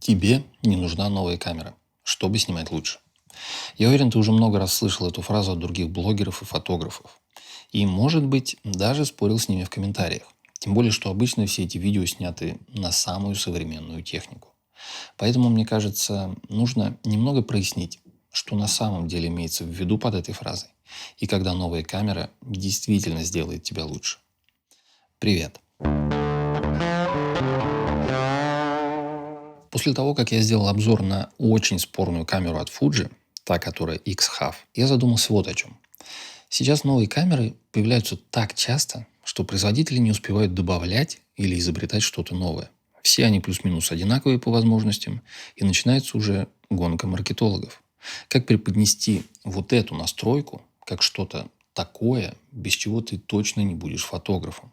Тебе не нужна новая камера, чтобы снимать лучше. Я уверен, ты уже много раз слышал эту фразу от других блогеров и фотографов. И, может быть, даже спорил с ними в комментариях. Тем более, что обычно все эти видео сняты на самую современную технику. Поэтому, мне кажется, нужно немного прояснить, что на самом деле имеется в виду под этой фразой. И когда новая камера действительно сделает тебя лучше. Привет! После того, как я сделал обзор на очень спорную камеру от Fuji, та, которая X-Half, я задумался вот о чем. Сейчас новые камеры появляются так часто, что производители не успевают добавлять или изобретать что-то новое. Все они плюс-минус одинаковые по возможностям, и начинается уже гонка маркетологов. Как преподнести вот эту настройку, как что-то такое, без чего ты точно не будешь фотографом.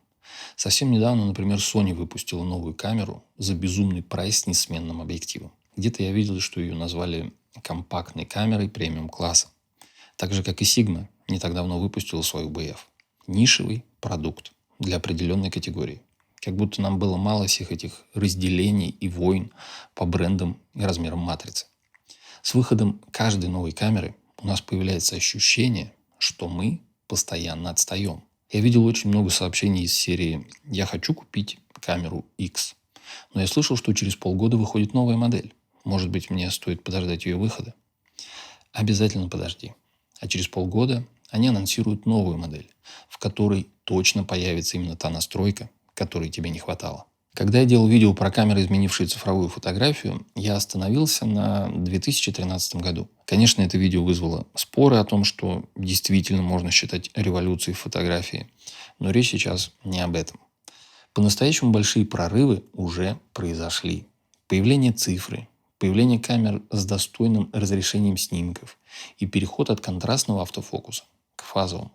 Совсем недавно, например, Sony выпустила новую камеру за безумный прайс с несменным объективом. Где-то я видел, что ее назвали компактной камерой премиум-класса. Так же, как и Sigma не так давно выпустила свою BF. Нишевый продукт для определенной категории. Как будто нам было мало всех этих разделений и войн по брендам и размерам матрицы. С выходом каждой новой камеры у нас появляется ощущение, что мы постоянно отстаем. Я видел очень много сообщений из серии «Я хочу купить камеру X». Но я слышал, что через полгода выходит новая модель. Может быть, мне стоит подождать ее выхода? Обязательно подожди. А через полгода они анонсируют новую модель, в которой точно появится именно та настройка, которой тебе не хватало. Когда я делал видео про камеры, изменившие цифровую фотографию, я остановился на 2013 году. Конечно, это видео вызвало споры о том, что действительно можно считать революцией в фотографии. Но речь сейчас не об этом. По-настоящему большие прорывы уже произошли. Появление цифры, появление камер с достойным разрешением снимков и переход от контрастного автофокуса к фазовому.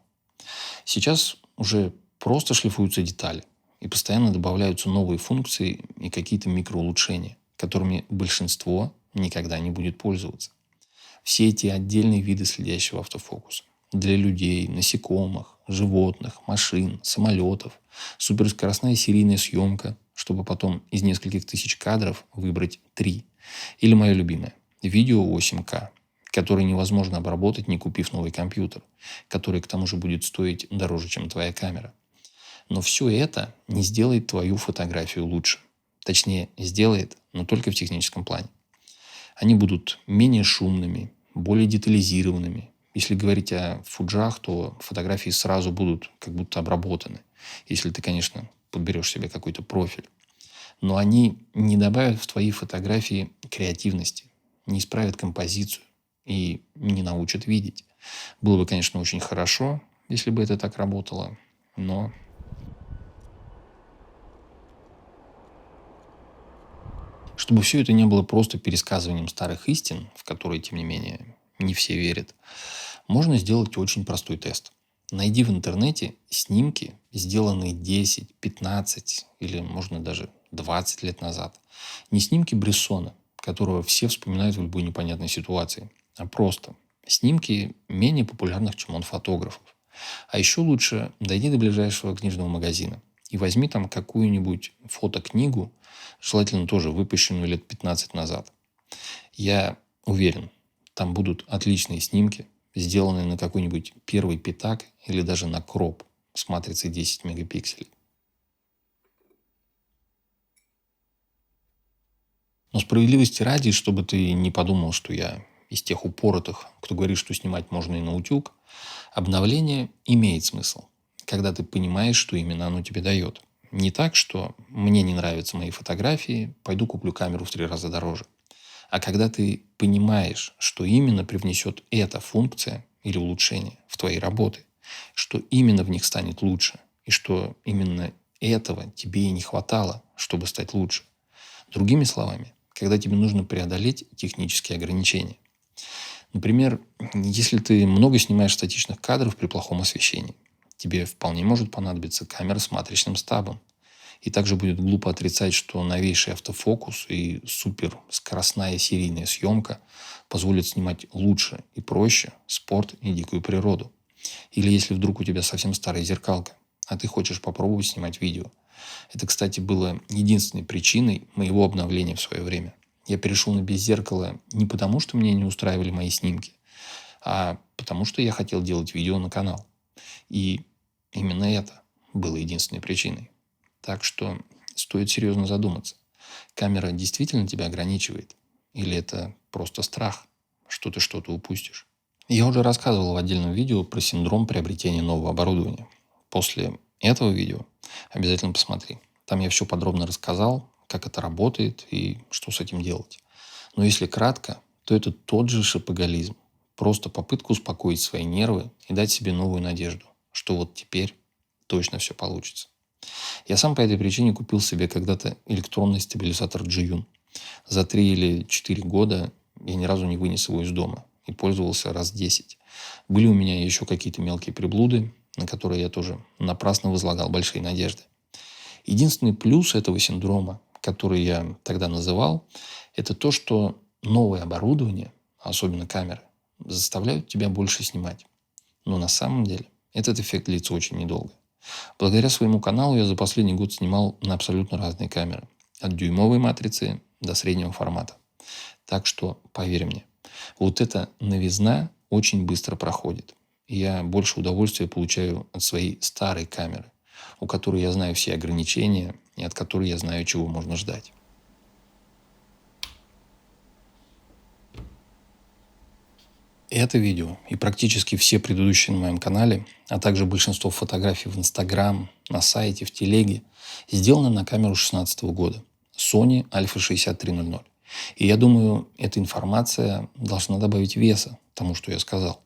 Сейчас уже просто шлифуются детали и постоянно добавляются новые функции и какие-то микроулучшения, которыми большинство никогда не будет пользоваться. Все эти отдельные виды следящего автофокуса для людей, насекомых, животных, машин, самолетов, суперскоростная серийная съемка, чтобы потом из нескольких тысяч кадров выбрать 3. Или мое любимое – видео 8К, которое невозможно обработать, не купив новый компьютер, который к тому же будет стоить дороже, чем твоя камера. Но все это не сделает твою фотографию лучше. Точнее, сделает, но только в техническом плане. Они будут менее шумными, более детализированными. Если говорить о фуджах, то фотографии сразу будут как будто обработаны. Если ты, конечно, подберешь себе какой-то профиль. Но они не добавят в твои фотографии креативности, не исправят композицию и не научат видеть. Было бы, конечно, очень хорошо, если бы это так работало, но чтобы все это не было просто пересказыванием старых истин, в которые, тем не менее, не все верят, можно сделать очень простой тест. Найди в интернете снимки, сделанные 10, 15 или, можно даже 20 лет назад. Не снимки Брессона, которого все вспоминают в любой непонятной ситуации, а просто снимки менее популярных, чем он, фотографов. А еще лучше дойди до ближайшего книжного магазина и возьми там какую-нибудь фотокнигу, желательно тоже выпущенную лет 15 назад. Я уверен, там будут отличные снимки, сделанные на какой-нибудь первый пятак или даже на кроп с матрицей 10 мегапикселей. Но справедливости ради, чтобы ты не подумал, что я из тех упоротых, кто говорит, что снимать можно и на утюг, обновление имеет смысл, когда ты понимаешь, что именно оно тебе дает. Не так, что мне не нравятся мои фотографии, пойду куплю камеру в 3 раза дороже. А когда ты понимаешь, что именно привнесет эта функция или улучшение в твои работы, что именно в них станет лучше, и что именно этого тебе и не хватало, чтобы стать лучше. Другими словами, когда тебе нужно преодолеть технические ограничения. Например, если ты много снимаешь статичных кадров при плохом освещении, тебе вполне может понадобиться камера с матричным стабом. И также будет глупо отрицать, что новейший автофокус и суперскоростная серийная съемка позволят снимать лучше и проще спорт и дикую природу. Или если вдруг у тебя совсем старая зеркалка, а ты хочешь попробовать снимать видео. Это, кстати, было единственной причиной моего обновления в свое время. Я перешел на без зеркала не потому, что меня не устраивали мои снимки, а потому что я хотел делать видео на канал. И именно это было единственной причиной. Так что стоит серьезно задуматься. Камера действительно тебя ограничивает? Или это просто страх, что ты что-то упустишь? Я уже рассказывал в отдельном видео про синдром приобретения нового оборудования. После этого видео обязательно посмотри. Там я все подробно рассказал, как это работает и что с этим делать. Но если кратко, то это тот же шопоголизм. Просто попытка успокоить свои нервы и дать себе новую надежду, что вот теперь точно все получится. Я сам по этой причине купил себе когда-то электронный стабилизатор Jiyun. За 3 или 4 года я ни разу не вынес его из дома и пользовался раз 10. Были у меня еще какие-то мелкие приблуды, на которые я тоже напрасно возлагал большие надежды. Единственный плюс этого синдрома, который я тогда называл, это то, что новое оборудование, особенно камеры, заставляют тебя больше снимать. Но на самом деле этот эффект длится очень недолго. Благодаря своему каналу я за последний год снимал на абсолютно разные камеры. От дюймовой матрицы до среднего формата. Так что, поверь мне, вот эта новизна очень быстро проходит. И я больше удовольствия получаю от своей старой камеры, у которой я знаю все ограничения и от которой я знаю, чего можно ждать. Это видео и практически все предыдущие на моем канале, а также большинство фотографий в Instagram, на сайте, в телеге, сделаны на камеру 2016 года Sony Alpha 6300. И я думаю, эта информация должна добавить веса тому, что я сказал.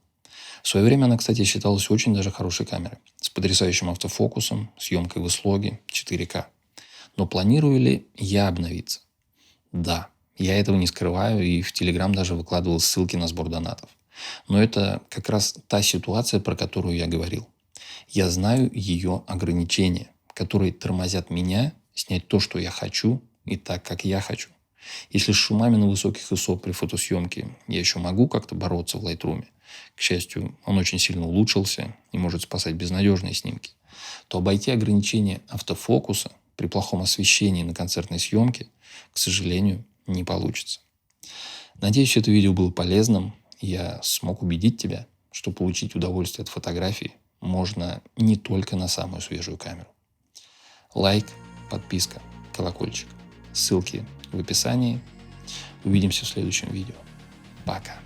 В свое время она, кстати, считалась очень даже хорошей камерой, с потрясающим автофокусом, съемкой в слоге 4К. Но планирую ли я обновиться? Да, я этого не скрываю и в Telegram даже выкладывал ссылки на сбор донатов. Но это как раз та ситуация, про которую я говорил. Я знаю ее ограничения, которые тормозят меня снять то, что я хочу, и так, как я хочу. Если с шумами на высоких ISO при фотосъемке я еще могу как-то бороться в Lightroom, к счастью, он очень сильно улучшился и может спасать безнадежные снимки, то обойти ограничения автофокуса при плохом освещении на концертной съемке, к сожалению, не получится. Надеюсь, это видео было полезным. Я смог убедить тебя, что получить удовольствие от фотографий можно не только на самую свежую камеру. Лайк, подписка, колокольчик. Ссылки в описании. Увидимся в следующем видео. Пока.